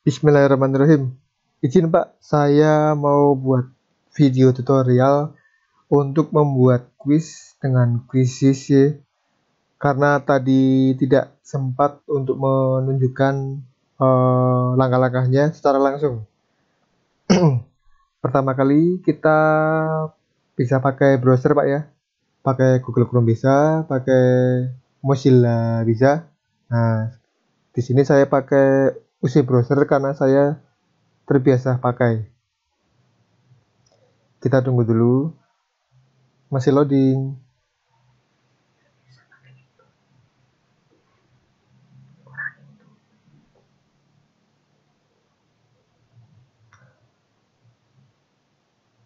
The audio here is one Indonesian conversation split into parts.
Bismillahirrahmanirrahim. Izin Pak, saya mau buat video tutorial untuk membuat kuis dengan Quizizz karena tadi tidak sempat untuk menunjukkan langkah-langkahnya secara langsung. Pertama kali kita bisa pakai browser Pak ya, pakai Google Chrome bisa, pakai Mozilla bisa. Nah, di sini saya pakai UC browser karena saya terbiasa pakai. Kita tunggu dulu, masih loading.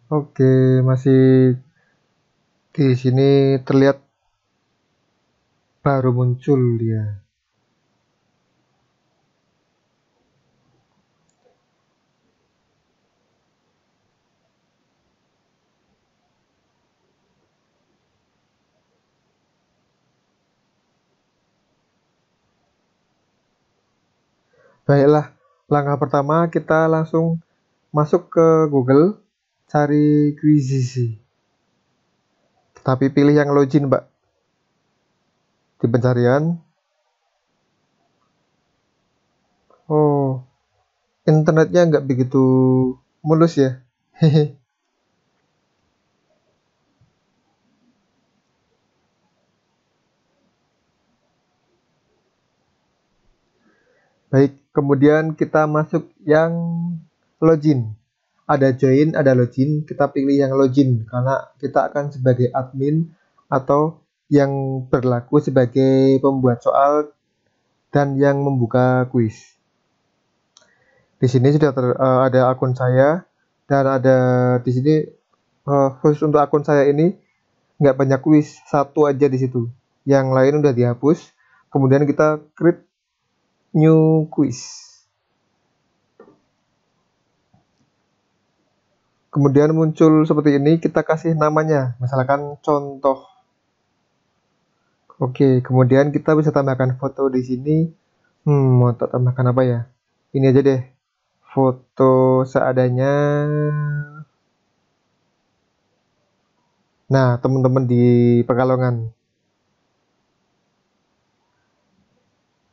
Oke, masih di sini terlihat baru muncul dia. Baiklah, langkah pertama kita langsung masuk ke Google, cari Quizizz. Tapi pilih yang login, Mbak. Di pencarian. Oh, internetnya nggak begitu mulus ya. Hehe. Baik, kemudian kita masuk yang login. Ada join, ada login. Kita pilih yang login karena kita akan sebagai admin atau yang berlaku sebagai pembuat soal dan yang membuka kuis. Di sini sudah ada akun saya dan ada di sini khusus untuk akun saya ini nggak banyak kuis, satu aja di situ. Yang lain udah dihapus. Kemudian kita create new quiz. Kemudian muncul seperti ini, kita kasih namanya, misalkan contoh. Oke, kemudian kita bisa tambahkan foto di sini. Mau tambahkan apa ya? Ini aja deh, foto seadanya. Nah, teman-teman di Pekalongan.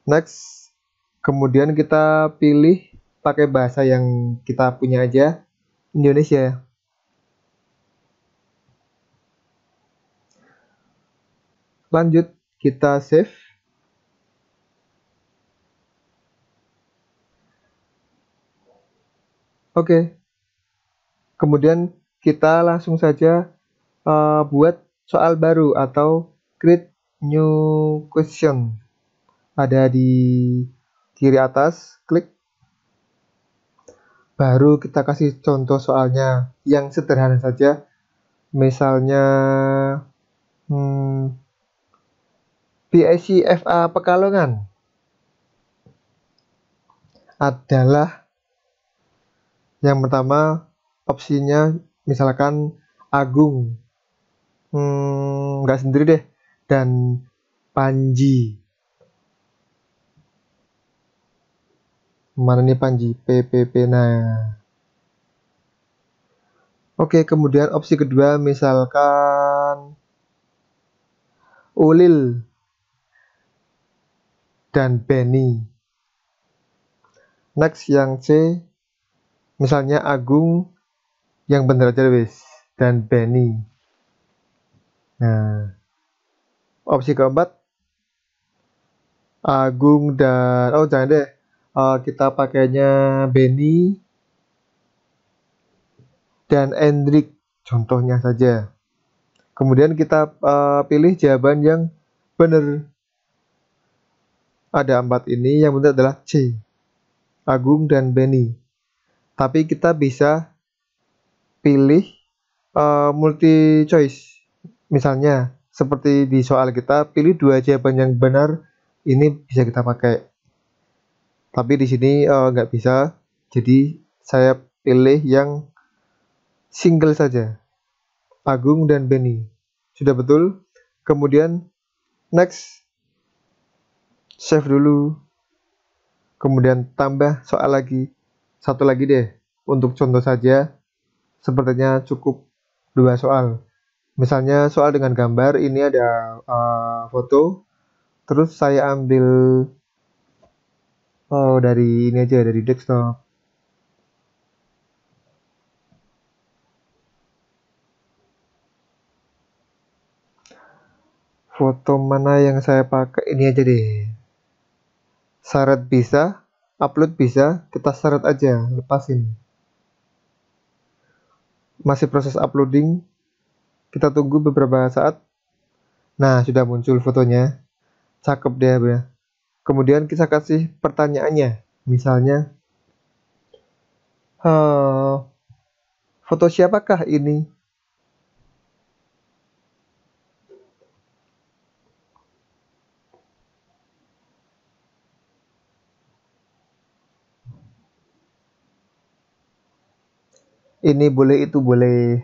Next, kemudian kita pilih pakai bahasa yang kita punya aja, Indonesia. Lanjut, kita save. Oke, kemudian kita langsung saja buat soal baru atau create new question. Ada di kiri atas, klik. Baru kita kasih contoh soalnya yang sederhana saja. Misalnya PIC FA Pekalongan adalah yang pertama opsinya misalkan Agung, nggak sendiri deh, dan Panji. Mana nih Panji? PPP. Nah, oke, kemudian opsi kedua misalkan Ulil dan Benny. Next yang C misalnya Agung, yang bener aja wis, dan Benny. Nah, opsi keempat Agung dan jangan deh, kita pakainya Benny dan Hendrik contohnya saja. Kemudian kita pilih jawaban yang benar. Ada 4 ini, yang benar adalah C, Agung dan Benny. Tapi kita bisa pilih multi choice. Misalnya seperti di soal kita, pilih 2 jawaban yang benar, ini bisa kita pakai. Tapi di sini nggak bisa, jadi saya pilih yang single saja, Agung dan Benny. Sudah betul. Kemudian next, save dulu. kemudian tambah soal lagi, satu lagi deh, untuk contoh saja, sepertinya cukup 2 soal. Misalnya soal dengan gambar, ini ada foto, terus saya ambil dari ini aja, dari desktop. Foto mana yang saya pakai, ini aja deh. Syarat bisa, upload bisa, kita syarat aja, lepasin. Masih proses uploading, kita tunggu beberapa saat. Nah, sudah muncul fotonya, cakep deh ya. Kemudian kita kasih pertanyaannya, misalnya, foto siapakah ini? Ini boleh, itu boleh.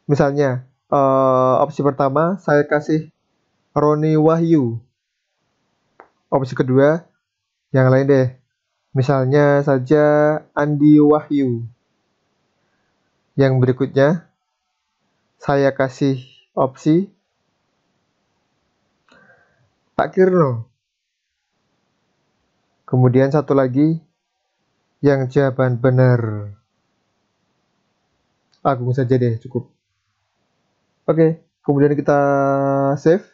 Misalnya, opsi pertama saya kasih Roni Wahyu. Opsi kedua, yang lain deh. Misalnya saja Andi Wahyu. Yang berikutnya, saya kasih opsi Pak Kirno. Kemudian satu lagi, yang jawaban benar. Agung saja deh, cukup. Oke, kemudian kita save.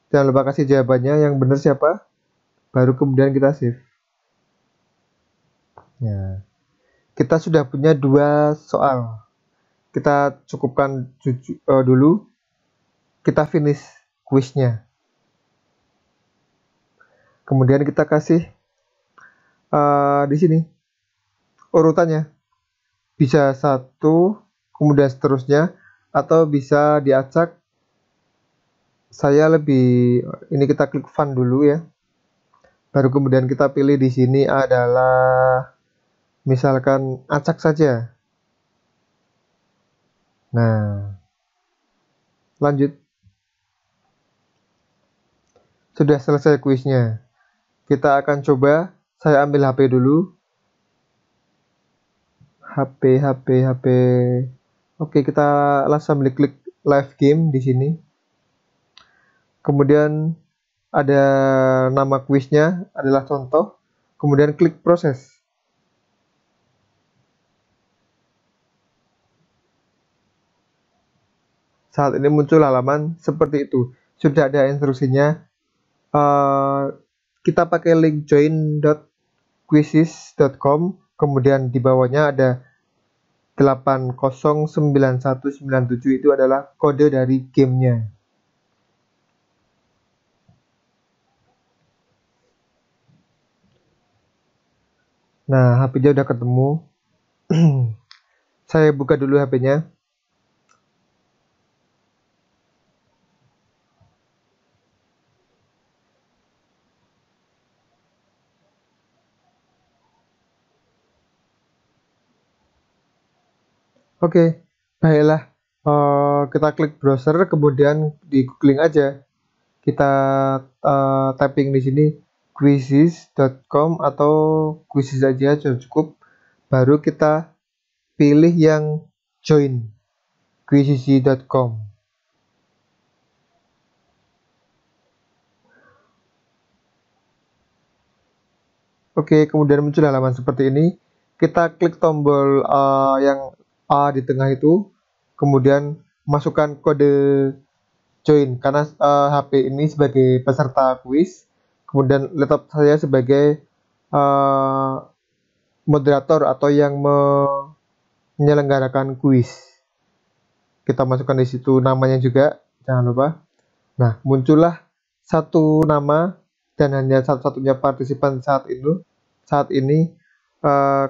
Jangan lupa kasih jawabannya, yang benar siapa. Baru kemudian kita save. Ya. Kita sudah punya 2 soal. Kita cukupkan dulu. Kita finish quiznya. Kemudian kita kasih di sini urutannya. Bisa 1, kemudian seterusnya, atau bisa diacak. Ini kita klik fun dulu ya. Baru kemudian kita pilih di sini adalah misalkan acak saja. Nah, lanjut. Sudah selesai kuisnya. Kita akan coba, saya ambil HP dulu. HP. Oke, kita langsung sambil klik live game di sini. Kemudian ada nama kuisnya adalah contoh. Kemudian klik proses. Saat ini muncul halaman seperti itu. Sudah ada instruksinya. Kita pakai link join.quizzes.com. Kemudian di bawahnya ada 809197, itu adalah kode dari gamenya. Nah, HP-nya udah ketemu. Saya buka dulu HP-nya. Oke, baiklah. Kita klik browser, kemudian di googling aja. Kita typing di sini quizzes.com atau quizzes aja cukup. Baru kita pilih yang join, quizzes.com. Oke, kemudian muncul halaman seperti ini. Kita klik tombol yang A di tengah itu, kemudian masukkan kode join, karena HP ini sebagai peserta kuis, kemudian laptop saya sebagai moderator atau yang menyelenggarakan kuis. Kita masukkan di situ namanya juga, jangan lupa. Nah, muncullah satu nama dan hanya satu-satunya partisipan saat ini.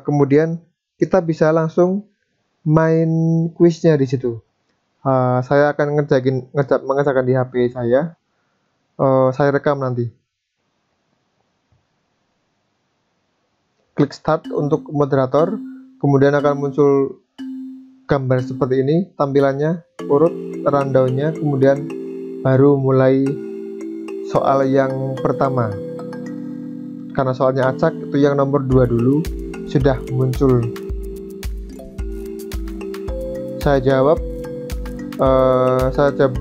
Kemudian kita bisa langsung main kuisnya di situ. Saya akan mengerjakan di HP saya. Saya rekam nanti. Klik start untuk moderator, kemudian akan muncul gambar seperti ini, tampilannya, urut rundown-nya, kemudian baru mulai soal yang pertama. karena soalnya acak, itu yang nomor 2 dulu sudah muncul. Saya jawab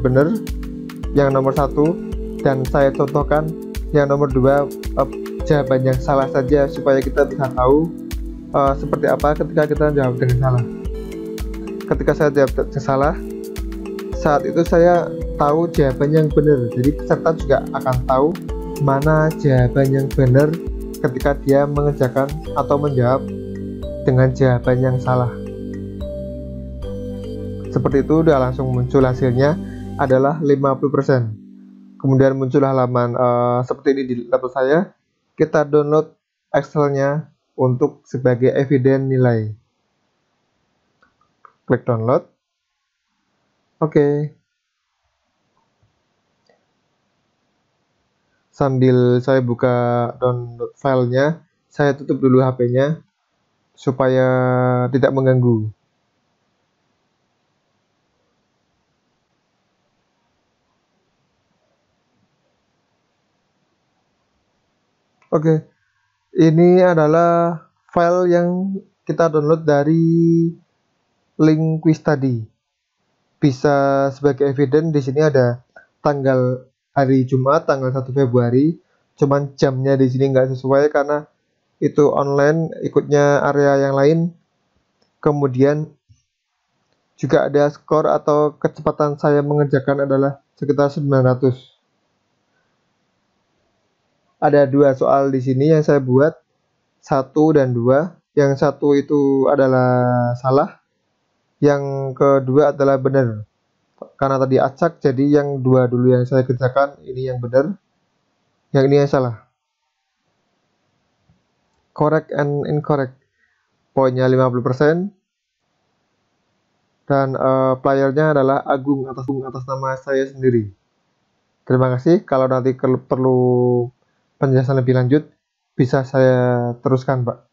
benar yang nomor 1, dan saya contohkan yang nomor 2 jawaban yang salah saja, supaya kita bisa tahu seperti apa ketika kita jawab dengan salah. Ketika saya jawab dengan salah, saat itu saya tahu jawaban yang benar, jadi peserta juga akan tahu mana jawaban yang benar ketika dia mengerjakan atau menjawab dengan jawaban yang salah. Seperti itu, udah langsung muncul hasilnya adalah 50%. Kemudian muncul halaman seperti ini di laptop saya. Kita download Excel-nya untuk sebagai eviden nilai. Klik download. Oke. Sambil saya buka download filenya, saya tutup dulu HP-nya supaya tidak mengganggu. Oke, ini adalah file yang kita download dari link quiz tadi. Bisa sebagai eviden, di sini ada tanggal hari Jumat, tanggal 1 Februari. Cuman jamnya di sini nggak sesuai karena itu online, ikutnya area yang lain. Kemudian juga ada skor atau kecepatan saya mengerjakan adalah sekitar 900. Ada 2 soal di sini yang saya buat, 1 dan 2. Yang 1 itu adalah salah, yang kedua adalah benar. Karena tadi acak, jadi yang 2 dulu yang saya kerjakan, ini yang benar, yang ini yang salah. Correct and incorrect, poinnya 50%, dan playernya adalah Agung atas nama saya sendiri. Terima kasih. Kalau nanti perlu penjelasan lebih lanjut, bisa saya teruskan, Pak.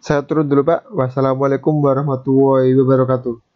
Saya turun dulu, Pak. Wassalamualaikum warahmatullahi wabarakatuh.